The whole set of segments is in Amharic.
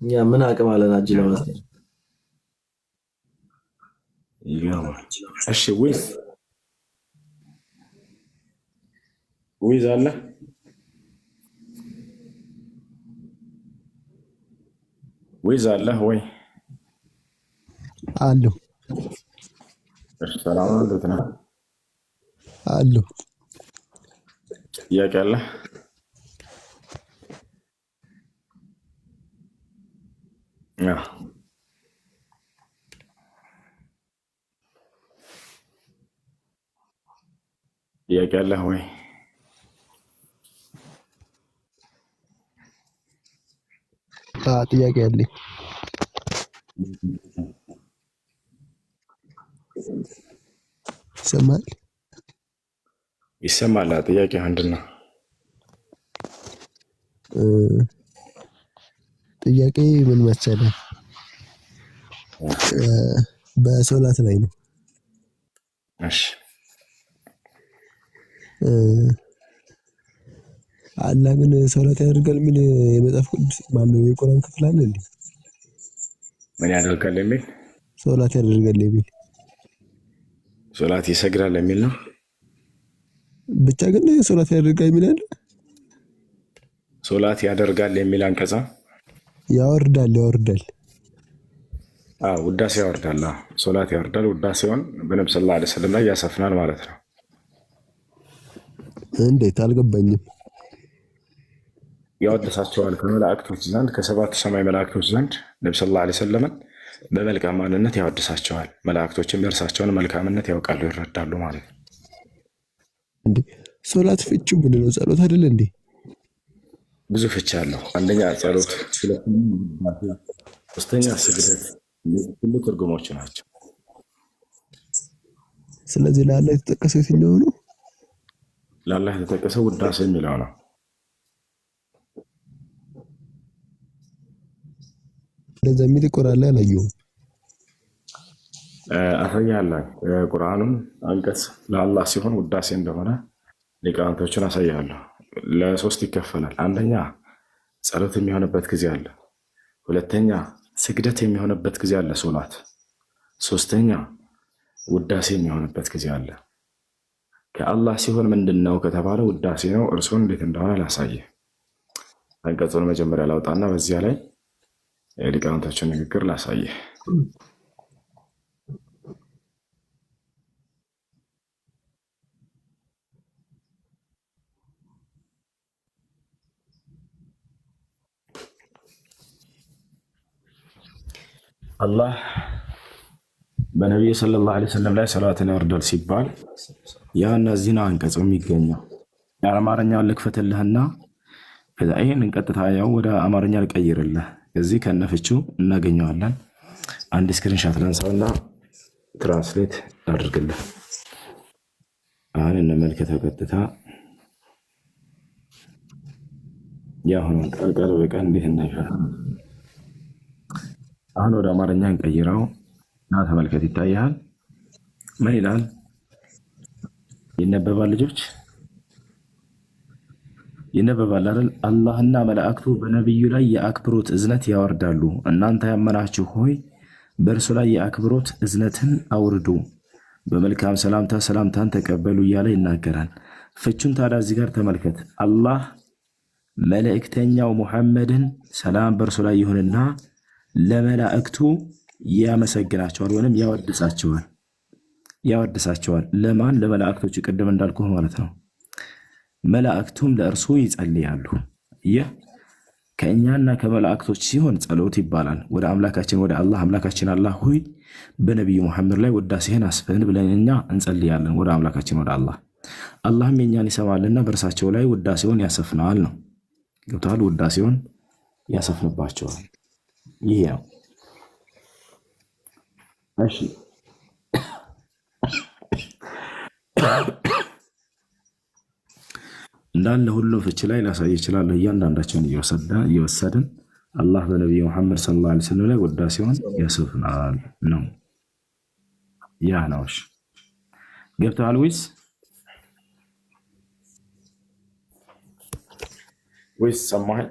እኛ ምን አቅም አለን አጅ ለመስጠት? ይገርማል። እሺ ዊዝ አለ ዊዝ አለ ወይ? አለሁ እሺ ሰላም ነው። እንዴት ነህ? አለሁ። ጥያቄ አለ? አዎ ጥያቄ አለ ወይ? ጥያቄ አለኝ። ይሰማል? ይሰማል። ጥያቄ ምንድን ነው? ጥያቄ ምን መሰለህ? በሶላት ላይ ነው። እሺ አላህ ግን ሶላት ያደርጋል የሚል የመጽሐፍ ቅዱስ ማነው የቁርአን ክፍል አለ እንዴ? ምን ያደርጋል የሚል? ሶላት ያደርጋል የሚል ሶላት ይሰግዳል የሚል ነው። ብቻ ግን ሶላት ያደርጋል የሚል አለ። ሶላት ያደርጋል የሚል አንቀጻ ያወርዳል። ውዳሴ ያወርዳል። ሶላት ያወርዳል። ውዳሴውን በነብዩ ሰለላሁ ዐለይሂ ወሰለም ላይ ያሰፍናል ማለት ነው። እንዴት አልገባኝም። ያወድሳቸዋል ከመላእክቶች ዘንድ ከሰባቱ ሰማይ መላእክቶች ዘንድ ነብዩ ሰለላሁ ዐለይሂ ወሰለም በመልካም ማንነት ያወድሳቸዋል። መላእክቶችም የእርሳቸውን መልካምነት ያውቃሉ፣ ይረዳሉ ማለት ነው። እንዴ ሶላት ፍቺው ምንድን ነው? ጸሎት አይደል እንዴ? ብዙ ፍቺ አለው። አንደኛ ጸሎት፣ ሶስተኛ ስግደት፣ ሁሉ ትርጉሞች ናቸው። ስለዚህ ለአላህ የተጠቀሰው የትኛው ነው? ለአላህ የተጠቀሰው ውዳሴ የሚለው ነው። እንደዛ የሚል ቁርአን ላይ አላየሁም። አሳያለሁ። ቁርአኑን አንቀጽ ለአላህ ሲሆን ውዳሴ እንደሆነ ሊቃውንቶችን አሳያለሁ። ለሶስት ይከፈላል። አንደኛ ጸሎት የሚሆንበት ጊዜ አለ። ሁለተኛ ስግደት የሚሆንበት ጊዜ አለ፣ ሶላት። ሶስተኛ ውዳሴ የሚሆንበት ጊዜ አለ። ከአላህ ሲሆን ምንድን ነው ከተባለ ውዳሴ ነው። እርሱን እንዴት እንደሆነ ላሳየህ። አንቀጹን መጀመሪያ ላውጣና በዚያ ላይ የሊቃውንቶችን ንግግር ላሳየህ። አላህ በነቢዩ ሰለላሁ ዐለይሂ ወሰለም ላይ ሰላትን ያወርዳል ሲባል ያ እነዚህ ነው አንቀጹ የሚገኘው። የአማርኛውን ልክፈትልህና ከዛ ይሄን ቀጥታ ያው ወደ አማርኛ ልቀይርልህ። እዚህ ከነፍቹ እናገኘዋለን። አንድ ስክሪንሻት ላንሳውና ትራንስሌት አድርግልህ። አሁን እንመልከተው ቀጥታ ያሁን ቃል በቃል እንዴት እናይሻል። አሁን ወደ አማርኛ እንቀይረው እና ተመልከት። ይታያል። ምን ይላል? ይነበባል። ልጆች ይነበባል አይደል? አላህና መላእክቱ በነቢዩ ላይ የአክብሮት እዝነት ያወርዳሉ። እናንተ ያመናችሁ ሆይ በእርሱ ላይ የአክብሮት እዝነትን አውርዱ፣ በመልካም ሰላምታ ሰላምታን ተቀበሉ እያለ ይናገራል። ፍቹን ታዲያ እዚህ ጋር ተመልከት። አላህ መልእክተኛው ሙሐመድን ሰላም በእርሱ ላይ ይሁንና ለመላእክቱ ያመሰግናቸዋል ወይም ያወድሳቸዋል። ለማን? ለመላእክቶቹ። ቅድም እንዳልኩህ ማለት ነው። መላእክቱም ለእርሱ ይጸልያሉ። ይህ ከእኛና ከመላእክቶች ሲሆን ጸሎት ይባላል። ወደ አምላካችን ወደ አላህ አምላካችን አላህ ሆይ በነቢዩ ሙሐመድ ላይ ውዳሴህን አስፍን ብለን እኛ እንጸልያለን ወደ አምላካችን ወደ አላህ። አላህም የኛን ይሰማልና በእርሳቸው ላይ ውዳሴውን ያሰፍናል ነው። ገብቶሃል? ውዳሴውን ያሰፍንባቸዋል። ይሄ ነው። እሺ እንዳለ ሁሉም ፍቺ ላይ ላሳይ እችላለሁ። እያንዳንዳቸውን እየወሰድን አላህ በነቢዩ ሙሐመድ ሰለላሁ ዐለይሂ ወሰለም ላይ ውዳሴውን ያሰፍናል ነው። ያ ነው። እሺ ገብተዋል ወይስ ሰማኸኝ?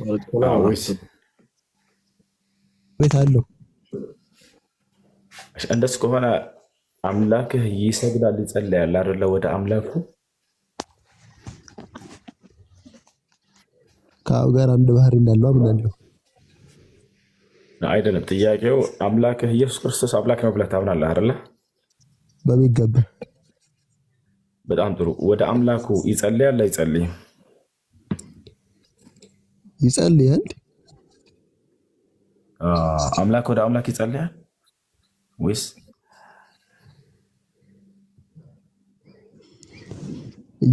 ወይስ ቤት አለው? እንደሱ ከሆነ አምላክህ ይሰግዳል ይጸልያል አይደለ? ወደ አምላኩ ከአብ ጋር አንድ ባህሪ እንዳለው አምናለሁ። አይደለም ጥያቄው። አምላክህ ኢየሱስ ክርስቶስ አምላክ ነው ብለህ ታምናለህ አይደለ? በሚገባ። በጣም ጥሩ። ወደ አምላኩ ይጸልያል አይጸልይም? ይጸልያል። አምላክ ወደ አምላክ ይጸልያል ወይስ?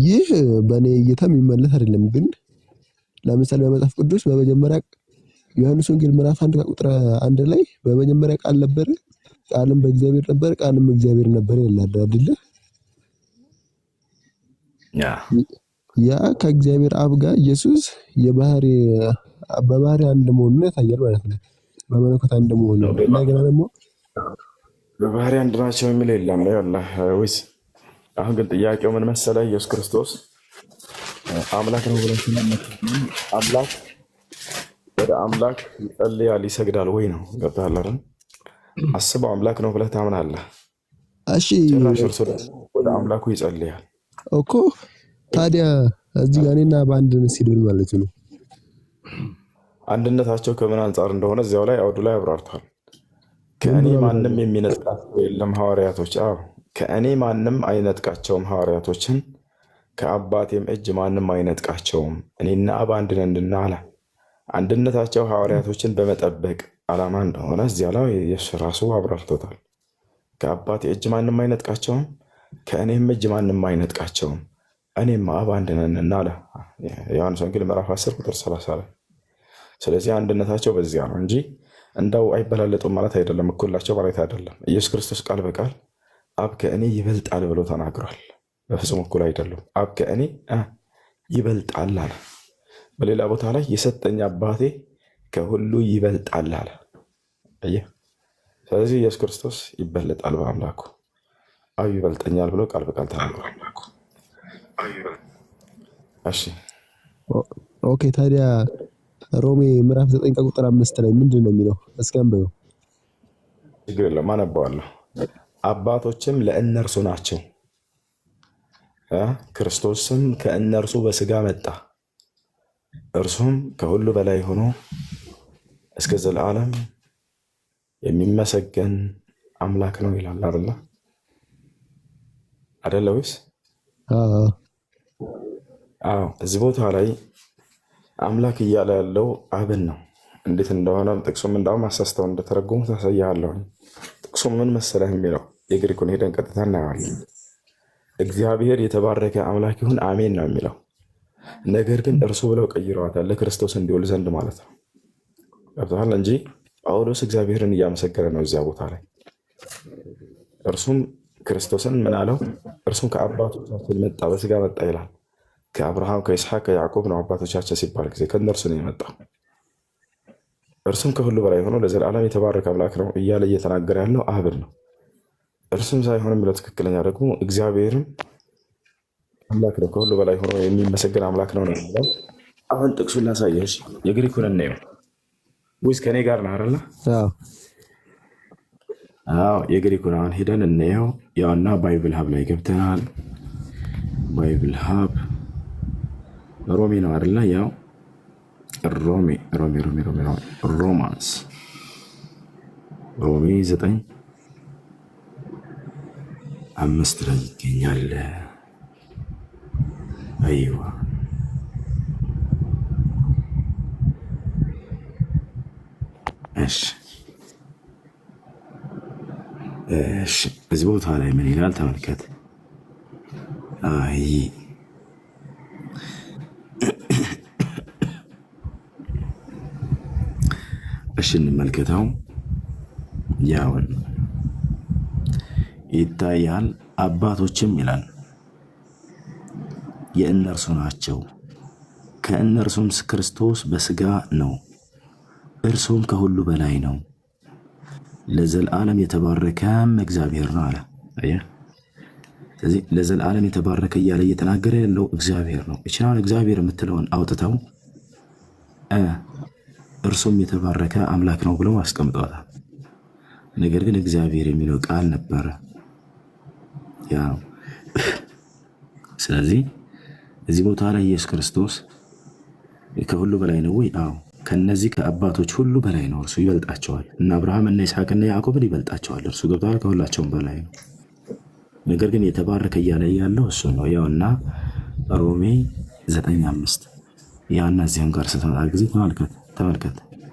ይህ በእኔ እይታ የሚመለስ አይደለም። ግን ለምሳሌ በመጽሐፍ ቅዱስ በመጀመሪያ ዮሐንስ ወንጌል ምዕራፍ 1 ቁጥር 1 ላይ በመጀመሪያ ቃል ነበረ፣ ቃልም በእግዚአብሔር ነበር፣ ቃልም እግዚአብሔር ነበር ይላል አይደለ? ያ ከእግዚአብሔር አብ ጋር ኢየሱስ በባህሪ አንድ መሆኑን ያሳያል ማለት ነው። በመለኮት አንድ መሆኑ እንደገና ደግሞ በባህሪ አንድ ናቸው የሚል የለም ወይስ? አሁን ግን ጥያቄው ምን መሰለህ? ኢየሱስ ክርስቶስ አምላክ ነው ብለን አምላክ ወደ አምላክ ይጸልያል ይሰግዳል ወይ ነው? ገብቶሃል አይደል? አስበው፣ አምላክ ነው ብለህ ታምናለህ። እሺ፣ ጭራሽ እርሱ ወደ አምላኩ ይጸልያል እኮ። ታዲያ እዚህ ጋር እኔና በአንድ ሲድል ማለት ነው። አንድነታቸው ከምን አንጻር እንደሆነ እዚያው ላይ አውዱ ላይ አብራርቷል። ከእኔ ማንም የሚነጥቃቸው የለም ሐዋርያቶች። ከእኔ ማንም አይነጥቃቸውም ሐዋርያቶችን፣ ከአባቴም እጅ ማንም አይነጥቃቸውም። እኔና አብ አንድ ነንና አለ። አንድነታቸው ሐዋርያቶችን በመጠበቅ ዓላማ እንደሆነ እዚያ ላይ ኢየሱስ ራሱ አብራርቶታል። ከአባቴ እጅ ማንም አይነጥቃቸውም፣ ከእኔም እጅ ማንም አይነጥቃቸውም፣ እኔም አብ አንድ ነንና አለ። ዮሐንስ ወንጌል ምዕራፍ 10 ቁጥር 30 ላይ። ስለዚህ አንድነታቸው በዚያ ነው እንጂ እንዳው አይበላለጡም ማለት አይደለም፣ እኩላቸው ማለት አይደለም። ኢየሱስ ክርስቶስ ቃል በቃል አብ ከእኔ ይበልጣል ብሎ ተናግሯል። በፍጹም እኩል አይደለም። አብ ከእኔ ይበልጣል አለ። በሌላ ቦታ ላይ የሰጠኝ አባቴ ከሁሉ ይበልጣል አለ። አየህ። ስለዚህ ኢየሱስ ክርስቶስ ይበልጣል በአምላኩ። አብ ይበልጠኛል ብሎ ቃል በቃል ተናግሯል። እሺ ኦኬ። ታዲያ ሮሜ ምዕራፍ 9 ቁጥር 5 ላይ ምንድን ነው የሚለው? እስኪ አንብበው። ችግር የለም አነባዋለሁ። አባቶችም ለእነርሱ ናቸው፣ ክርስቶስም ከእነርሱ በስጋ መጣ፣ እርሱም ከሁሉ በላይ ሆኖ እስከ ዘላለም የሚመሰገን አምላክ ነው ይላል አይደለ? አይደለ ወይስ? አዎ። እዚህ ቦታ ላይ አምላክ እያለ ያለው አብን ነው። እንዴት እንደሆነ ጥቅሱም እንዳውም አሳስተው እንደተረጎሙ ታሳያለሁ። ጥቅሱ ምን መሰለህ የሚለው የግሪኩን ሄደን ቀጥታ እናየዋለን። እግዚአብሔር የተባረከ አምላክ ይሁን አሜን ነው የሚለው። ነገር ግን እርሱ ብለው ቀይረዋታል፣ ለክርስቶስ እንዲውል ዘንድ ማለት ነው። ገብቶሃል? እንጂ ጳውሎስ እግዚአብሔርን እያመሰገነ ነው እዚያ ቦታ ላይ። እርሱም ክርስቶስን ምን አለው? እርሱም ከአባቶቻችን መጣ፣ በስጋ መጣ ይላል። ከአብርሃም ከይስሐቅ ከያዕቆብ ነው አባቶቻችን ሲባል ጊዜ ከእነርሱ ነው የመጣው። እርሱም ከሁሉ በላይ ሆኖ ለዘላለም የተባረከ አምላክ ነው እያለ እየተናገረ ያለው አብን ነው። እርሱም ሳይሆን የሚለው ትክክለኛ ደግሞ እግዚአብሔርም አምላክ ነው፣ ከሁሉ በላይ ሆኖ የሚመሰገን አምላክ ነው ነው የሚለው። አሁን ጥቅሱን ላሳየሽ። የግሪኩን እናየው ወይስ ከኔ ጋር ነው አይደለ? አዎ የግሪኩን አሁን ሄደን እናየው። ያውና ባይብል ሀብ ላይ ገብተናል። ባይብል ሀብ ሮሜ ነው አይደለ? ያው ሮሜ ሮማንስ ሮሜ 9:5 ላይ ይገኛል። አይዋ እሺ እዚህ ቦታ ላይ ምን ይላል ተመልከት። አይ እሺ እንመልከተው። ያውን ይታያል። አባቶችም ይላል የእነርሱ ናቸው፣ ከእነርሱም ክርስቶስ በስጋ ነው፣ እርሱም ከሁሉ በላይ ነው፣ ለዘላለም የተባረከም እግዚአብሔር ነው አለ። ስለዚህ ለዘላለም የተባረከ እያለ እየተናገረ ያለው እግዚአብሔር ነው። እችናን እግዚአብሔር የምትለውን አውጥተው እርሱም የተባረከ አምላክ ነው ብለው አስቀምጠዋታል። ነገር ግን እግዚአብሔር የሚለው ቃል ነበረ። ያው ስለዚህ እዚህ ቦታ ላይ ኢየሱስ ክርስቶስ ከሁሉ በላይ ነው ወይ? አዎ። ከነዚህ ከአባቶች ሁሉ በላይ ነው። እርሱ ይበልጣቸዋል። እና አብርሃም እና ይስሐቅና ያዕቆብን ይበልጣቸዋል። እርሱ ገብተዋል፣ ከሁላቸውም በላይ ነው። ነገር ግን የተባረከ እያለ ያለው እሱ ነው። ያውና ሮሜ 9:5 ያና እዚህም ጋር ስትመጣ ጊዜ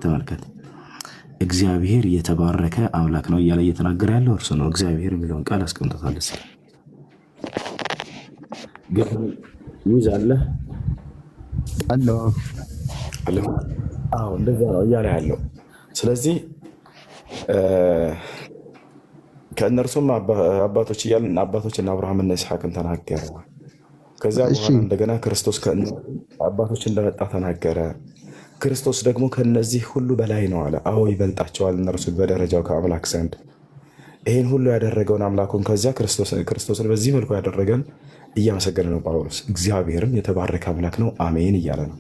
ተመልከት እግዚአብሔር የተባረከ አምላክ ነው እያለ እየተናገረ ያለው እርሱ ነው። እግዚአብሔር የሚለውን ቃል አስቀምጦታል። ግን ዊዝ አለ አለው። አዎ እንደዛ ነው እያለ ያለው። ስለዚህ ከእነርሱም አባቶች እያልን አባቶችና አብርሃምና ይስሐቅን ተናገረ። ከዚያ በኋላ እንደገና ክርስቶስ አባቶች እንደመጣ ተናገረ። ክርስቶስ ደግሞ ከነዚህ ሁሉ በላይ ነው አለ። አዎ ይበልጣቸዋል እነርሱ በደረጃው ከአምላክ ዘንድ። ይህን ሁሉ ያደረገውን አምላኩን ከዚያ ክርስቶስን በዚህ መልኩ ያደረገን እያመሰገነ ነው ጳውሎስ። እግዚአብሔርም የተባረከ አምላክ ነው አሜን እያለ ነው።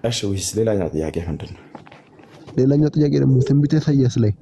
እሺ ወይስ ሌላኛው ጥያቄ ምንድን ነው? ሌላኛው ጥያቄ ደግሞ ትንቢተ ኢሳይያስ ላይ